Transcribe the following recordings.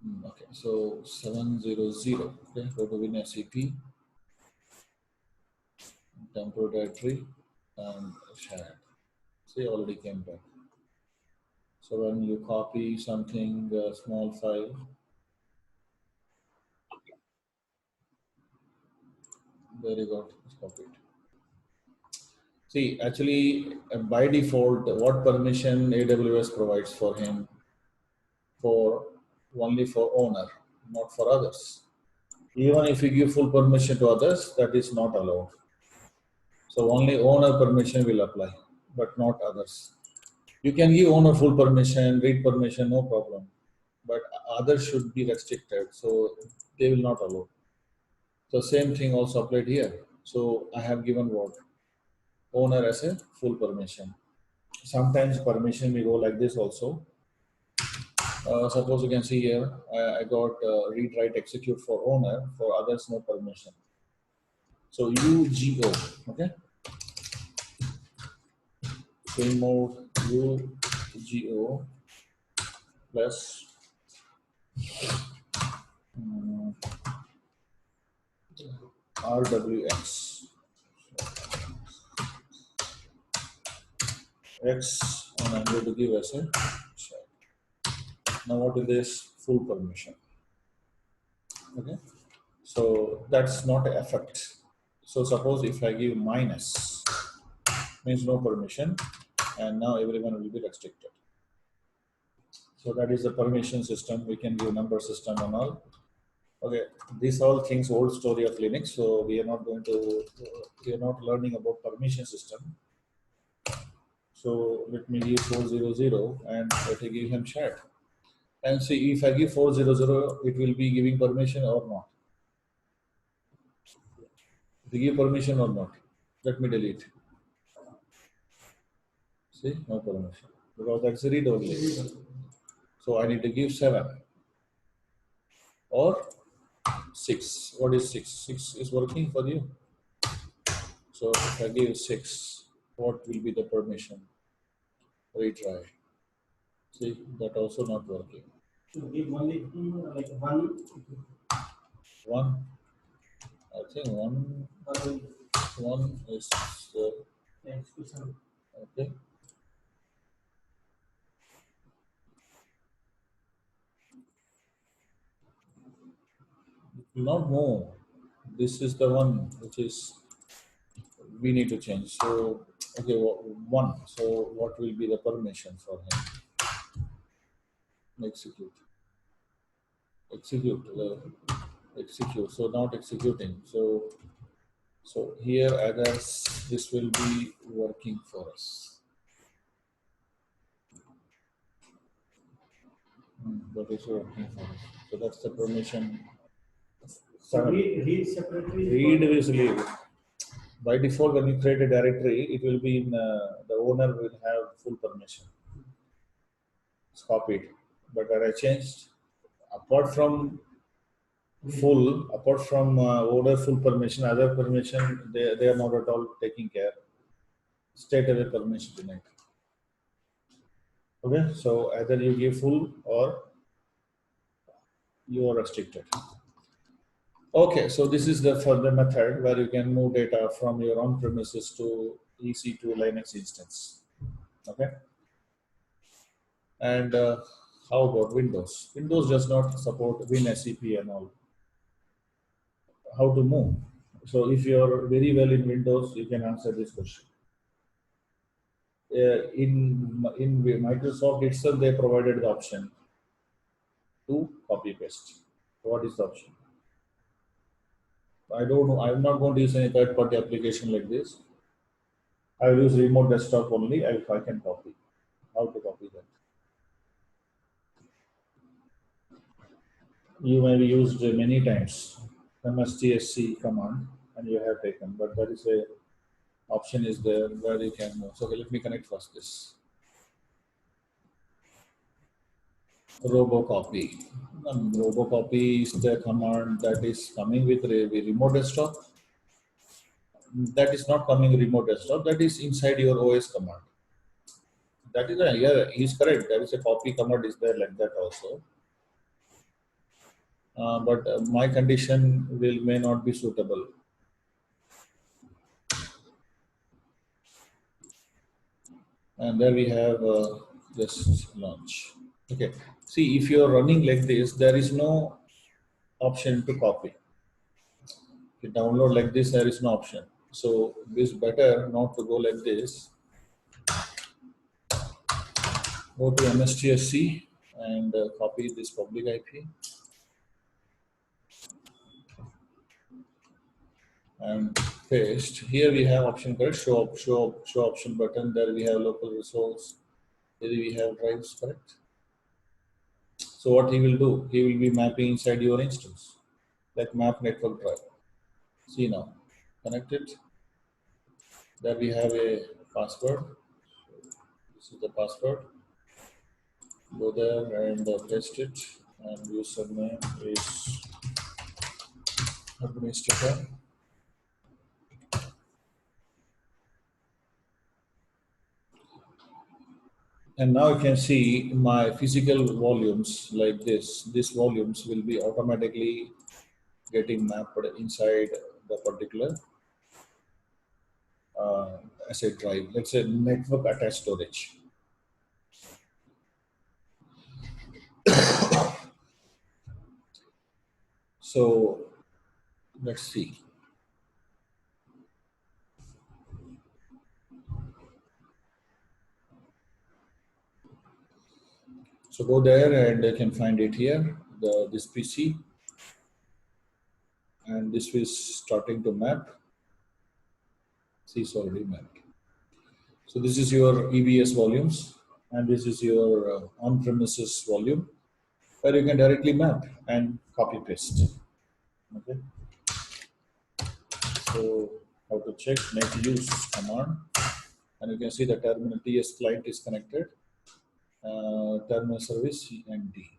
Okay, so 700. Okay, go to WinSCP, temporary directory, and share. See, already came back. So when you copy something, a small file, there you go, it's copied. See, actually, by default, what permission AWS provides for him for only for owner, not for others. Even if you give full permission to others, that is not allowed. So only owner permission will apply, but not others. You can give owner full permission, read permission, no problem. But others should be restricted, so they will not allow. So same thing also applied here. So I have given what? Owner as a full permission. Sometimes permission will go like this also. Suppose you can see here, I got read, write, execute for owner, for others no permission. So UGO, okay? Game mode UGO plus RWX. X, and I'm going to give as a check. Now what is this? Full permission. Okay, so that's not an effect. So suppose if I give minus, means no permission, and now everyone will be restricted. So that is the permission system. We can give number system and all. Okay, these all things old story of Linux. So we are not going to, we are not learning about permission system. So let me give 400 and let me give him chat. And see if I give 400, it will be giving permission or not. If you give permission or not. Let me delete. See, no permission. Because that's a read only. So I need to give 7 or 6. What is 6? 6 is working for you. So if I give 6, what will be the permission? Retry. See, that also not working. So give only like one. 1. I think 1. 1 is okay. It will not move. This is the one which is we need to change. So okay, 1. So what will be the permission for him? Execute. Execute. Execute. So not executing. So here others, this will be working for us. That is working for us. So that's the permission. So read separately. Read is leave. By default, when you create a directory, it will be in the owner will have full permission. It's copied. But when I changed, apart from owner full permission, other permission, they are not at all taking care. Straight away permission denied. Okay, so either you give full or you are restricted. Okay, so this is the further method where you can move data from your on premises to EC2 Linux instance. Okay, and how about Windows? Windows does not support WinSCP and all. How to move? So if you are very well in Windows, you can answer this question. In Microsoft itself, they provided the option to copy paste. What is the option? I don't know. I'm not going to use any third-party application like this. I will use remote desktop only if I can copy. How to copy that? You may be used many times mstsc command and you have taken, but there is a option is there where you can move. So let me connect first this. Robocopy. Robocopy is the command that is coming with remote desktop. That is not coming remote desktop. That is inside your OS command. That is yeah, he's correct. There is a copy command is there like that also. but my condition may not be suitable. And there we have just launch. Okay. See, if you are running like this, there is no option to copy. If you download like this, there is no option. So it's better not to go like this. Go to MSTSC and copy this public IP and paste. Here we have option correct, show option button. There we have local resource. Here we have drives, correct. So what he will do, he will be mapping inside your instance, like map network drive. See now, connect it. There we have a password. This is the password. Go there and paste it, and username is administrator. And now you can see my physical volumes like this. These volumes will be automatically getting mapped inside the particular asset drive. Let's say network attached storage. So let's see. So go there and you can find it here, this PC, and this is starting to map. See, it's already mapped. So this is your EBS volumes, and this is your on-premises volume, where you can directly map and copy paste. Okay. So how to check? Net use command, and you can see the terminal TS client is connected. Terminal service CND.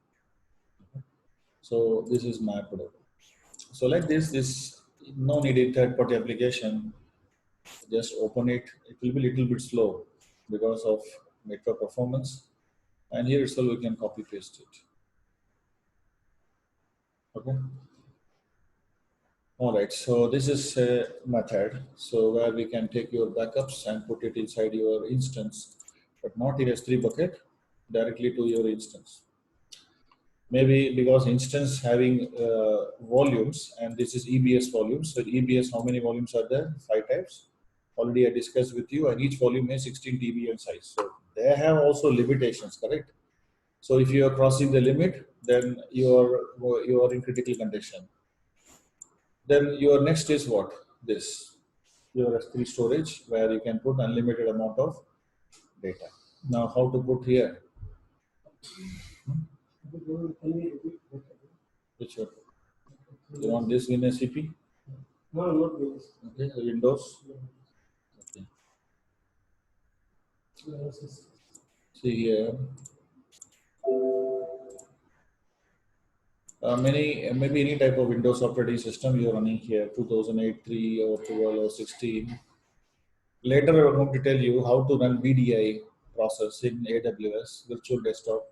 So this is mapped. So like this no need a third-party application. Just open it. It will be a little bit slow because of network performance. And here itself we can copy paste it. Okay. All right. So this is a method. So where we can take your backups and put it inside your instance, but not in S3 bucket, directly to your instance. Maybe because instance having volumes, and this is EBS volumes. So EBS, how many volumes are there? 5 types. Already I discussed with you, and each volume is 16 TB in size. So they have also limitations, correct? So if you are crossing the limit, then you are in critical condition. Then your next is what? This, your S3 storage, where you can put unlimited amount of data. Now, how to put here? Which one? You want this WinSCP? No, not this. Okay, Windows. Okay. See here. Maybe any type of Windows operating system you're running here, 2008, 3 or 12 or 16. Later I'm going to tell you how to run VDI process in AWS, virtual desktop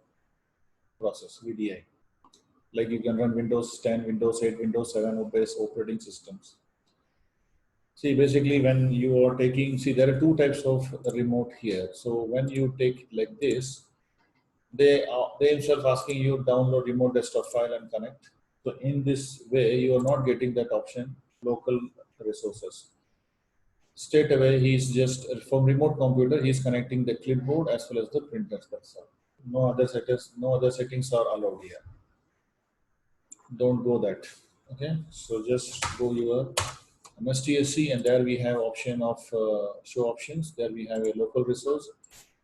process, VDI. Like you can run Windows 10, Windows 8, Windows 7 based operating systems. See, basically when you are taking, see there are two types of remote here. So when you take like this, they themselves asking you download remote desktop file and connect. So in this way, you are not getting that option, local resources. Straight away, he's just from remote computer, he's connecting the clipboard as well as the printers. That's all. No other settings are allowed here. Don't go that. Okay, so just go your MSTSC, and there we have option of show options. There we have a local resource,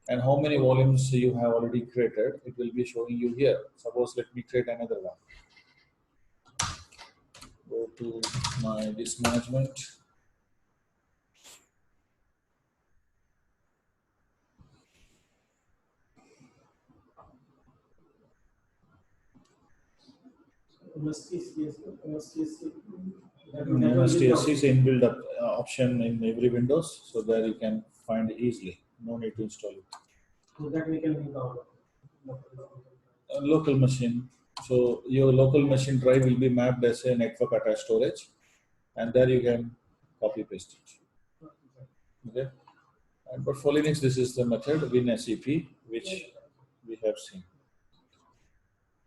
and how many volumes you have already created. It will be showing you here. Suppose let me create another one. Go to my disk management. MSTSC is inbuilt option in every Windows, so there you can find easily. No need to install it. So that we can link out. Local machine. So your local machine drive will be mapped as a network attached storage, and there you can copy paste it. Okay. But for Linux, this is the method WinSCP, which we have seen.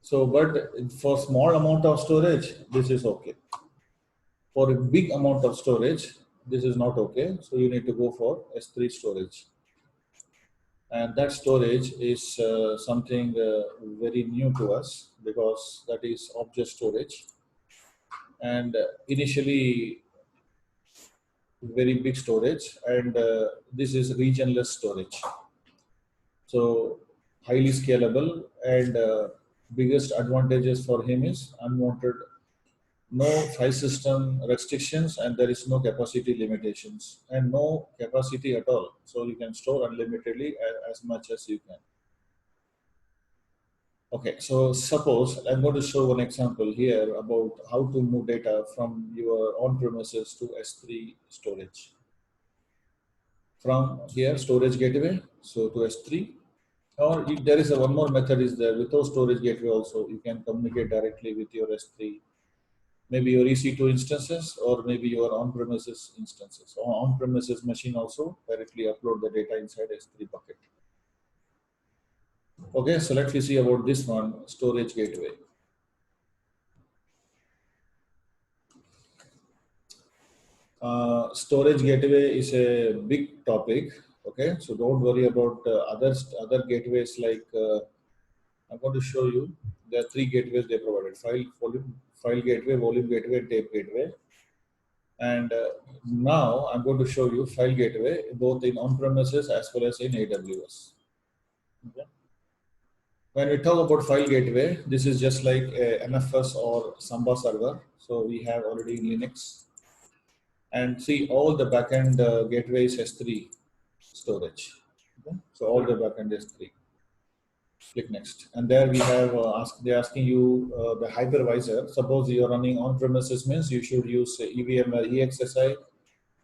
So, but for small amount of storage, this is okay. For a big amount of storage, this is not okay. So you need to go for S3 storage. And that storage is something very new to us because that is object storage. And initially, very big storage, and this is regionless storage. So highly scalable, and biggest advantages for him is unwanted, no file system restrictions, and there is no capacity limitations and no capacity at all. So you can store unlimitedly as much as you can. Okay, so suppose I'm going to show one example here about how to move data from your on-premises to S3 storage. From here, storage gateway, so to S3, or if there is a one more method is there without storage gateway also, you can communicate directly with your S3, maybe your EC2 instances or maybe your on-premises instances. On-premises machine also directly upload the data inside S3 bucket. Okay, so let's see about this one, storage gateway. Storage gateway is a big topic. Okay, so don't worry about other gateways like I'm going to show you. There are three gateways they provided: file gateway, volume gateway, and tape gateway. And now I'm going to show you file gateway both in on-premises as well as in AWS. Okay. When we talk about file gateway, this is just like a NFS or Samba server. So we have already in Linux. And see all the backend gateways S3 storage. Okay. So all the backend S3. Click next. And there we have they're asking you the hypervisor. Suppose you're running on-premises means you should use EVM EXSI,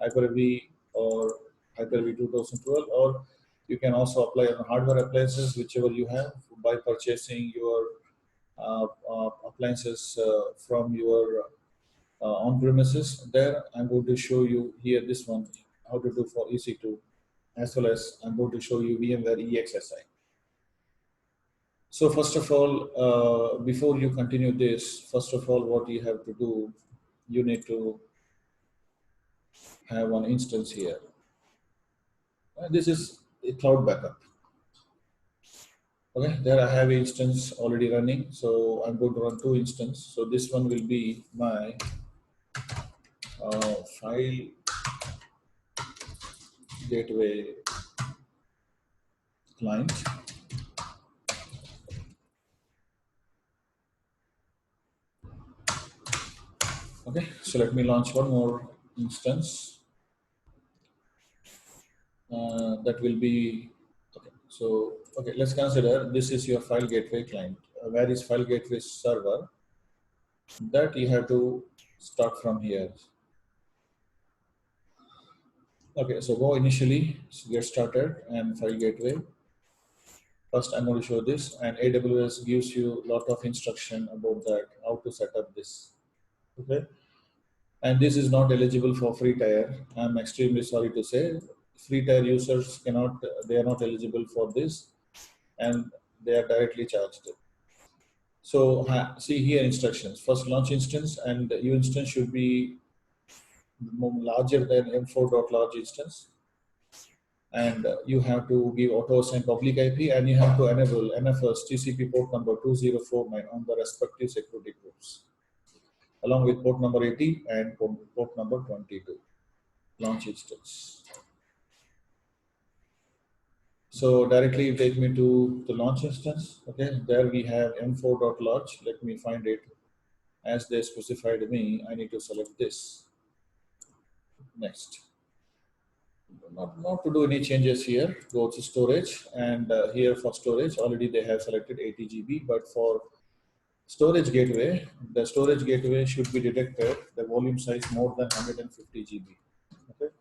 Hyper-V or Hyper-V 2012, or you can also apply on hardware appliances, whichever you have, by purchasing your appliances from your on-premises. There, I'm going to show you here this one, how to do for EC2, as well as I'm going to show you VMware EXSI. So first of all, before you continue this, first of all, what you have to do, you need to have one instance here. This is a cloud backup. Okay, there I have instance already running. So I'm going to run two instances. So this one will be my file gateway client. Okay, so let me launch one more instance. That will be, okay, so, okay, let's consider this is your file gateway client. Where is file gateway server? That you have to start from here. Okay, so go initially, get started and file gateway. First, I'm going to show this, and AWS gives you a lot of instruction about that, how to set up this. Okay, and this is not eligible for free tier. I'm extremely sorry to say, free tier users cannot, they are not eligible for this, and they are directly charged. So see here instructions. First, launch instance, and your instance should be larger than m4.large instance. And you have to give auto assign public IP, and you have to enable NFS TCP port number 2049 on the respective security groups, along with port number 80 and port number 22. Launch instance. So directly you take me to the launch instance. Okay, there we have m4.large. Let me find it. As they specified me, I need to select this. Next. Not to do any changes here. Go to storage, and here for storage, already they have selected 80 GB, but for storage gateway, the storage gateway should be detected the volume size more than 150 GB. Okay.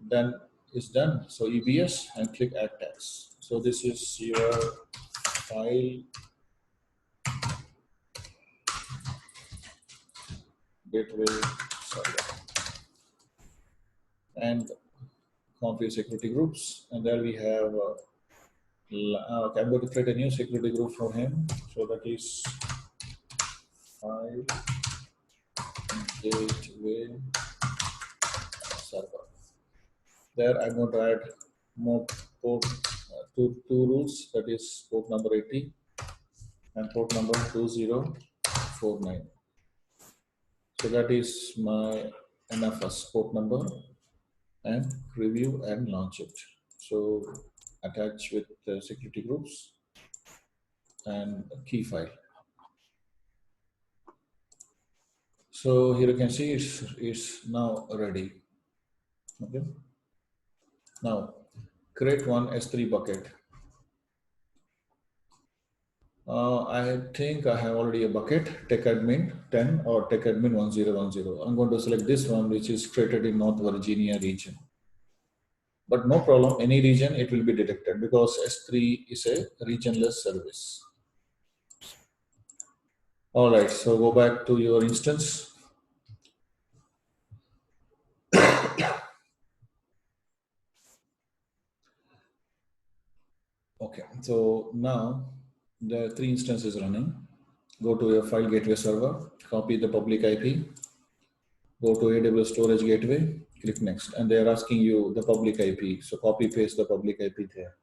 Then it's done. So EBS and click add tags. So this is your file gateway server and config security groups. And there we have, okay, I'm going to create a new security group for him. So that is file gateway server. There I'm going to add more port, two rules, that is port number 80 and port number 2049. So that is my NFS port number, and review and launch it. So attach with the security groups and a key file. So here you can see it's now ready. Okay. Now create one S3 bucket. I think I have already a bucket, techadmin 10 or techadmin 1010. I'm going to select this one, which is created in North Virginia region. But no problem, any region it will be detected because S3 is a regionless service. All right, so go back to your instance. Okay, so now the 3 instances running. Go to your file gateway server, copy the public IP, go to AWS storage gateway, click next, and they are asking you the public IP. So copy paste the public IP there.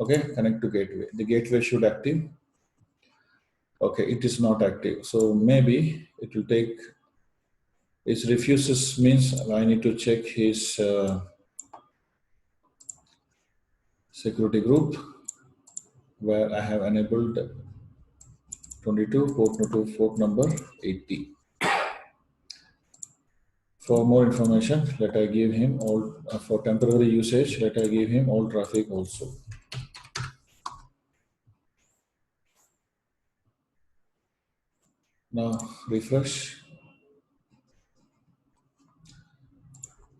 Okay, connect to gateway. The gateway should active. Okay, it is not active. So maybe it will take, it refuses means I need to check his security group where I have enabled 22 port number 80. For more information, let I give him all, for temporary usage, let I give him all traffic also. Now refresh,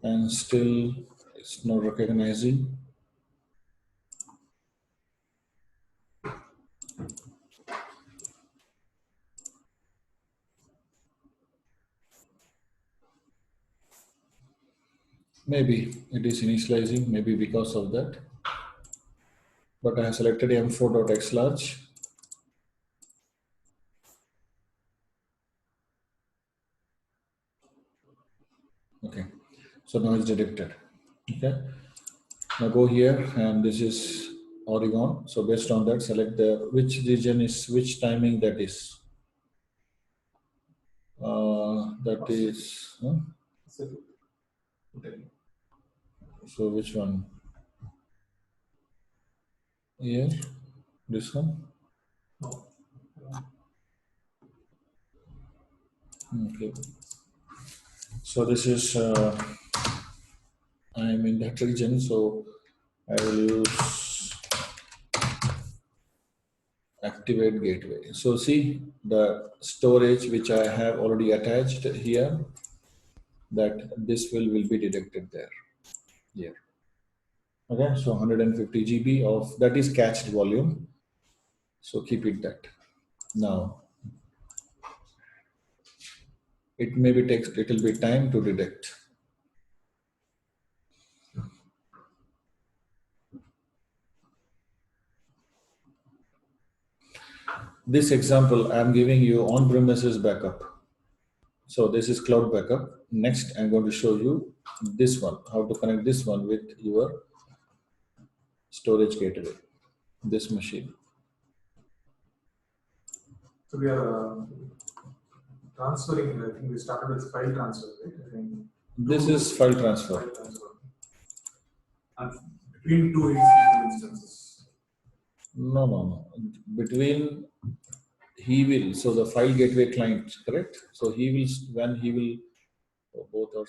and still it's not recognizing. Maybe it is initializing, maybe because of that. But I have selected m4.x large. Okay, so now it's detected. Okay, now go here, and this is Oregon. So based on that, select the which region is which timing that is. That is. So which one? Here, this one. Okay. So this is I am in that region, so I will use activate gateway. So see the storage which I have already attached here, that this will be detected there. Here. Okay, so 150 GB of that is cached volume. So keep it that. Now it maybe takes little bit time to detect. This example I'm giving you on-premises backup. So this is cloud backup. Next, I'm going to show you this one, how to connect this one with your storage gateway, this machine. So we are transferring, I think we started with file transfer, right? I think This is file transfer. file transfer. And between two EC2 instances. No. Between he will, so the file gateway client, correct? So he will, when he will, both are,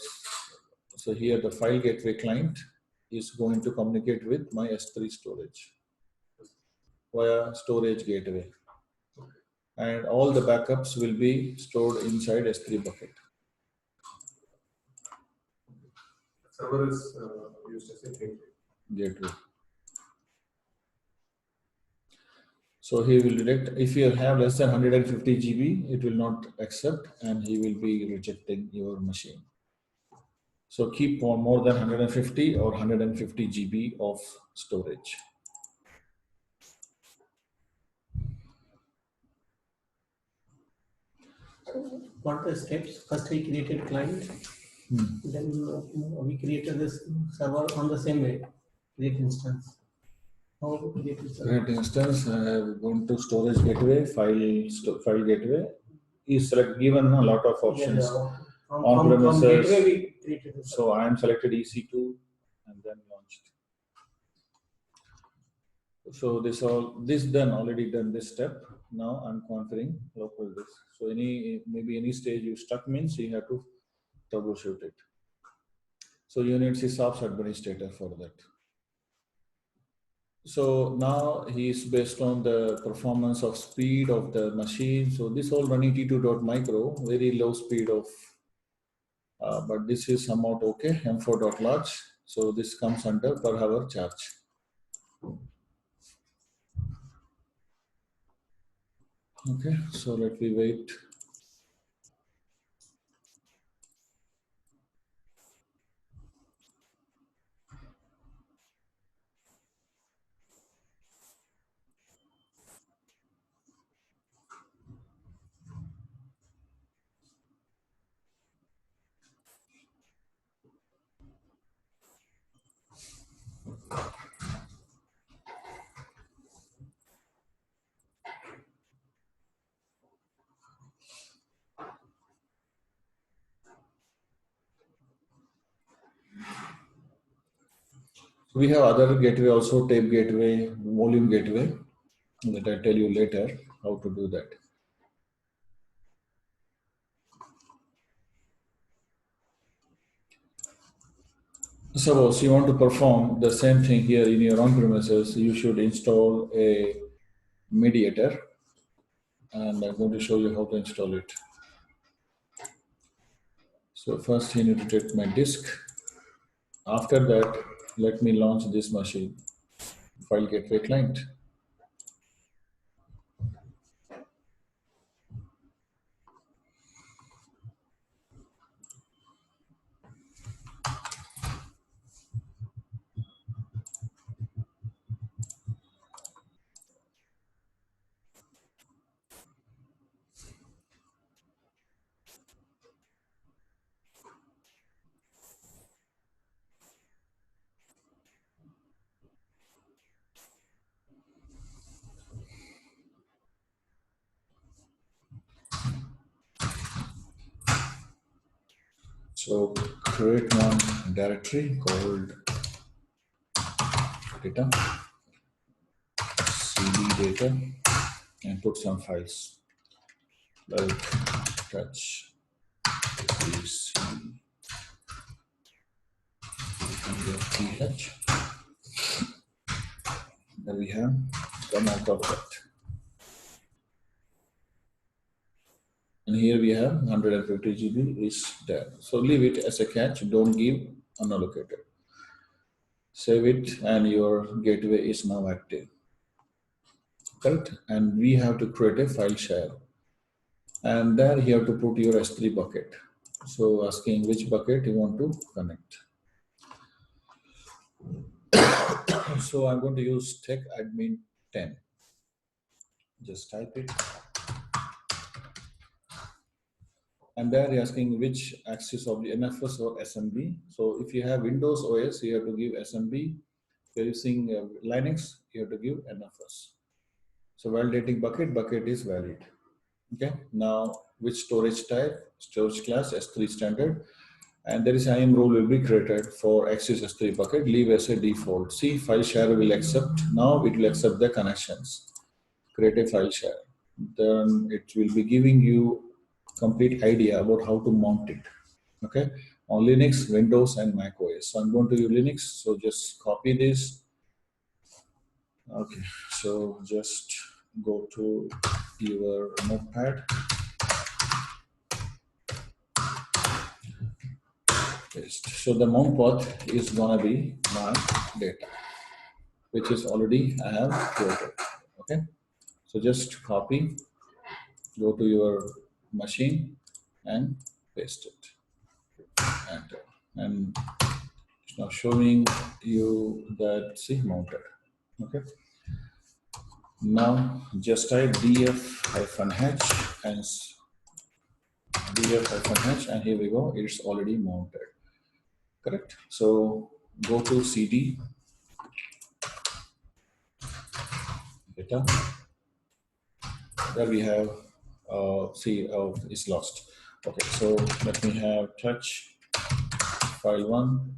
so here the file gateway client is going to communicate with my S3 storage via storage gateway. And all the backups will be stored inside S3 bucket. Server is used as a gateway. Gateway. So he will detect if you have less than 150 GB, it will not accept and he will be rejecting your machine. So keep on more than 150 or 150 GB of storage. What are the steps? First we created client, then we created this server on the same way, create instance. How to create a server? Create instance, I have gone to storage gateway, file gateway. Is select given a lot of options. From gateway we created this. So I am selected EC2 and then launched. So this done, already done this step. Now I'm configuring local disk. So maybe any stage you stuck means you have to troubleshoot it. So you need sysops administrator for that. So now he is based on the performance of speed of the machine. So this all running T2.micro, very low speed of, but this is somewhat okay, M4.large. So this comes under per hour charge. Okay, so let me wait. We have other gateway also, tape gateway, volume gateway, that I tell you later how to do that. Suppose you want to perform the same thing here in your own premises, you should install a mediator, and I'm going to show you how to install it. So first you need to take my disk. After that, let me launch this machine, file gateway client. So create one directory called data, cd data, and put some files like touch, ph. There we have come out of that. And here we have 150 GB is there. So leave it as a cache, don't give unallocated. Save it and your gateway is now active. Correct? And we have to create a file share. And there you have to put your S3 bucket. So asking which bucket you want to connect. So I'm going to use tech admin 10. Just type it. And there you're asking which axis of the NFS or SMB. So if you have Windows OS, you have to give SMB. If you're using Linux, you have to give NFS. So validating bucket is valid. Okay. Now which storage type? Storage class S3 standard. And there is IAM rule will be created for Axis S3 bucket. Leave as a default. See, file share will accept. Now it will accept the connections. Create a file share. Then it will be giving you complete idea about how to mount it. Okay, on Linux, Windows, and Mac OS. So I'm going to use Linux. So just copy this. Okay, so just go to your notepad. Paste. So the mount path is gonna be my data, which is already I have created. Okay, So just copy, go to your machine and paste it. Enter. And it's now showing you that, see, mounted. Okay. Now just type df-h and df-h, and here we go, it's already mounted. Correct. So go to CD data. There we have it's lost. Okay, so let me have touch file 1,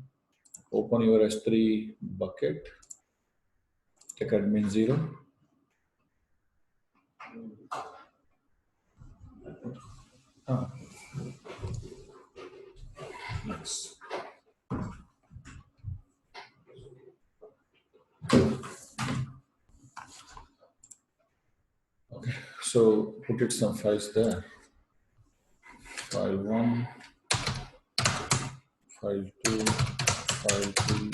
open your S3 bucket, take admin 0. Ah, yes. Okay, so put it some files there. File 1, file 2, file 3,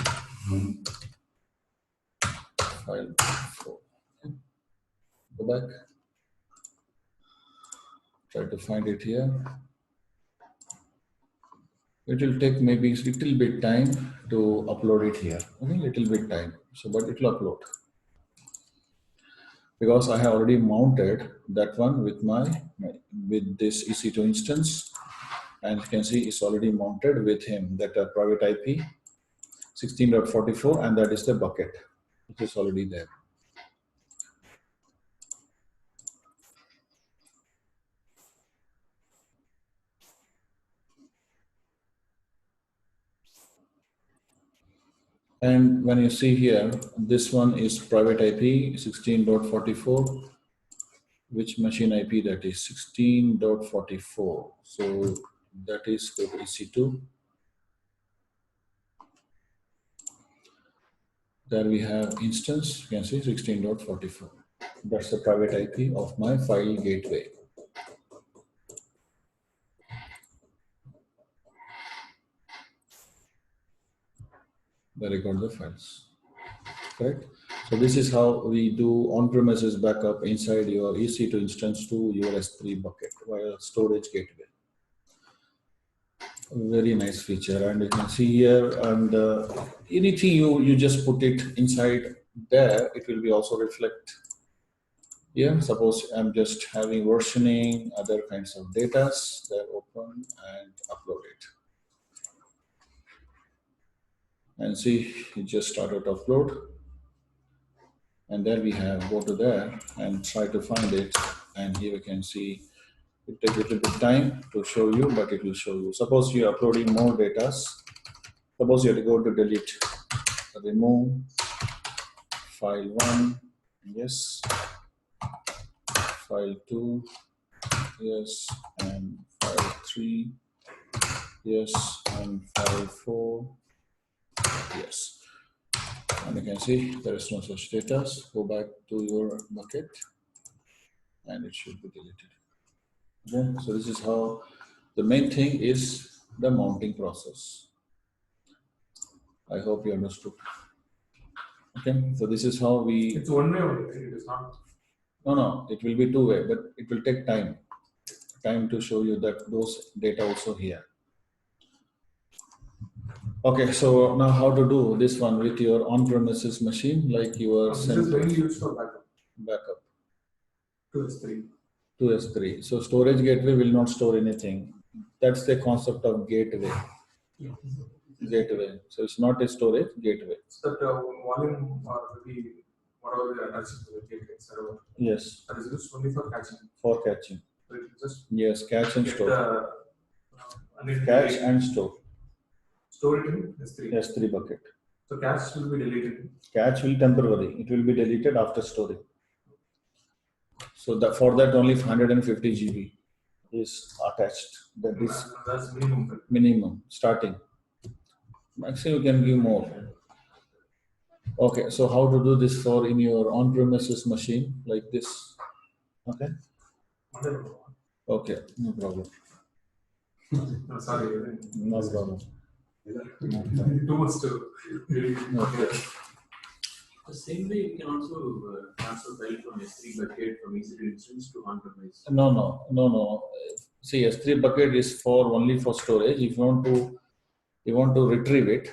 file 4. Okay. Go back. Try to find it here. It will take maybe a little bit time to upload it here. Okay, little bit time. So, but it will upload because I have already mounted that one with with this EC2 instance, and you can see it's already mounted with him, that private IP 16.44, and that is the bucket which is already there. And when you see here, this one is private IP 16.44. Which machine IP that is? 16.44. So that is the EC2. There we have instance, you can see 16.44. That's the private IP of my file gateway. There I got the files. Correct? So this is how we do on-premises backup inside your EC2 instance to your S3 bucket via storage gateway. Very nice feature, and you can see here, and anything you just put it inside there, it will be also reflect here. Suppose I'm just having versioning, other kinds of data, then open and upload it. And see, it just started to upload. And there we have, go to there and try to find it. And here we can see it takes a little bit time to show you, but it will show you. Suppose you're uploading more data. Suppose you have to go to delete, remove, file 1, yes, file 2, yes, and file 3, yes, and file 4, yes. And you can see there is no such data. Go back to your bucket and it should be deleted. Okay, so this is how the main thing is the mounting process. I hope you understood. Okay, so this is how we. It's one way only, it is not. No, it will be two-way, but it will take time to show you that those data also here. Okay, so now how to do this one with your on-premises machine, like your This is mainly used for backup to S3. To S3. So storage gateway will not store anything. That's the concept of gateway. Gateway. So it's not a storage gateway. So that volume or maybe whatever we are attaching to the gateway server. Yes. That is used only for catching. For catching. So it just yes, catch and store. Catch and store. Store it in S3. S3 bucket. So cache will be deleted. Cache will temporary. It will be deleted after storing. So for that only 150 GB is attached. That's minimum. Minimum starting. Maximum you can give more. Okay, so how to do this for in your on-premises machine like this? Okay. Okay, no problem. No, sorry. No problem. Too much to. Okay. The same way you can also transfer file from S3 bucket from EC2 instance to on-premise. No. See, S3 bucket is for only for storage. If you want to retrieve it,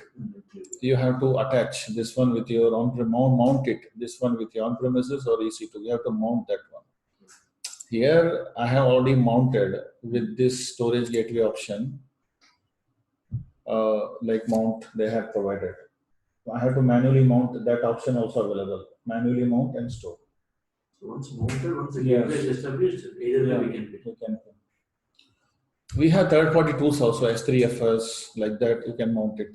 you have to attach this one with your mount it. This one with your on-premises or EC2. You have to mount that one. Here, I have already mounted with this storage gateway option, like mount they have provided. I have to manually mount that option also available. Manually mount and store. So once mounted, once the Yes. gateway is established, either way we can pick. You can. We have third-party tools also, S3FS, like that you can mount it.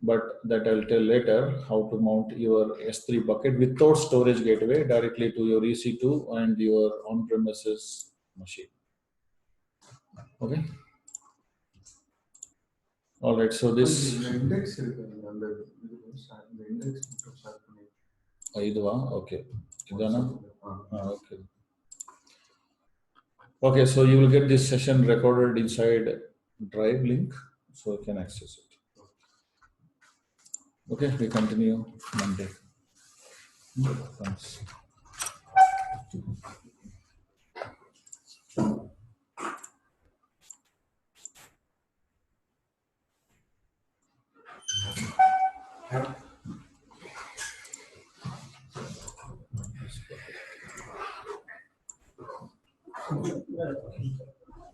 But that I'll tell later how to mount your S3 bucket without storage gateway directly to your EC2 and your on-premises machine. Okay. All right. So this. index the index Okay. Okay. Okay. So you will get this session recorded inside Drive link, so you can access it. Okay. We continue Monday. Thanks.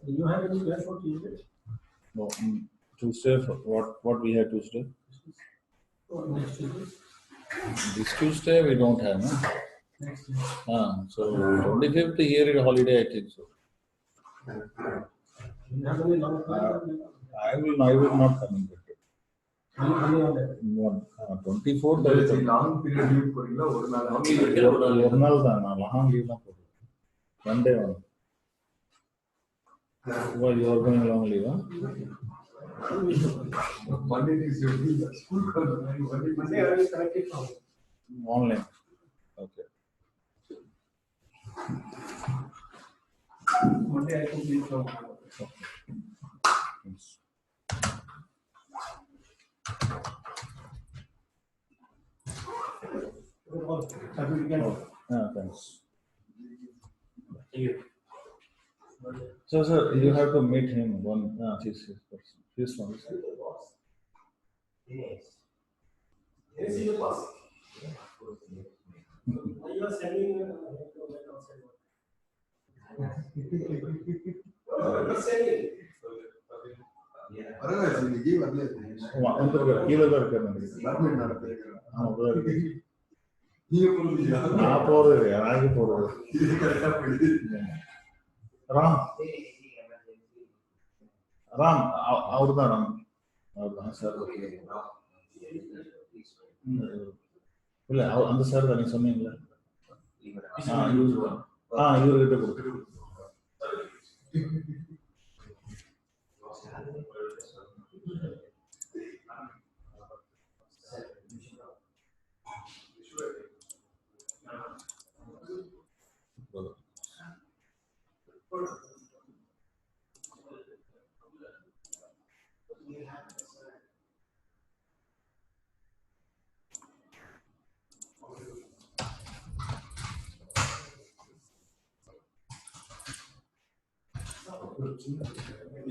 Do you have any plan for Tuesday? No, Tuesday. What we had Tuesday? Or next Tuesday? This Tuesday we don't have, no? Next Tuesday. So 25th here is holiday, I think so. Do you have any long plan? I will not come in. Only on that. 24th. long period leave for ஒரு நாள் தான் நான் long leave தான் போடுறேன். One day only. Why you are going long leave? Monday is your school. Monday I will connect it from Online. Okay. Monday I complete from Thanks. Happy weekend. Thanks. So, sir, you have to meet him one. This person. This one. Yes. Yes, you pass. You are sending outside. வந்திருக்காரு கீழே தான் இருக்காரு நான் போறது எனக்கு போறது ராம் ராம் அவர் தான் sir இல்ல அந்த சார் தான் நீங்க சொன்னீங்களா இவர்கிட்ட கொடுத்து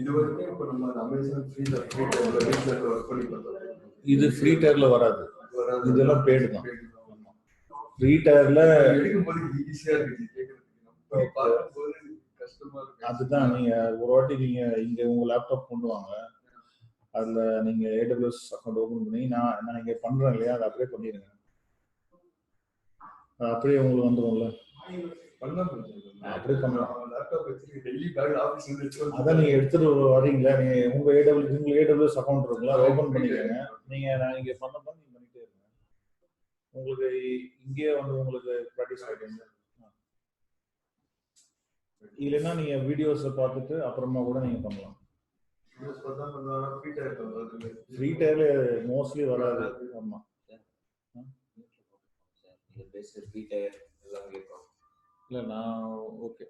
இதுவரைக்கும் இப்ப நம்ம அமேசான் ஃப்ரீல ஒர்க் பண்ணி பார்த்தோம். இது ஃப்ரீ டயர்ல வராது, இதெல்லாம் பேடு தான். ஃப்ரீ டயர்ல எடுக்கும்போது ஈஸியா இருக்கு கேக்குறதுக்கு, நம்ம பார்க்கும்போது கஷ்டமா இருக்கு. அதுதான் நீங்க ஒரு வாட்டி நீங்க இங்க உங்க லேப்டாப் கொண்டு வாங்க, அதுல நீங்க AWS அக்கௌண்ட் ஓபன் பண்ணி நான் இங்க பண்றேன் இல்லையா, அதை அப்படியே பண்ணிடுங்க, அப்படியே உங்களுக்கு வந்துரும்ல. அப்படி பண்ணலாம். அதான் நீங்க எடுத்துட்டு வரீங்களா, நீங்க உங்க AWS அக்கௌண்ட் இருக்குங்களா, ஓபன் பண்ணிக்கோங்க. நீங்க நான் இங்க பண்ண நீங்க பண்ணிட்டே இருங்க, உங்களுக்கு இங்கே வந்து உங்களுக்கு ப்ராக்டிஸ் ஆகிடுங்க. இல்லைன்னா நீங்க வீடியோஸை பார்த்துட்டு அப்புறமா கூட நீங்க பண்ணலாம். ஃப்ரீ டயர்ல மோஸ்ட்லி வராது. ஆமா, இல்ல நான் ஓகே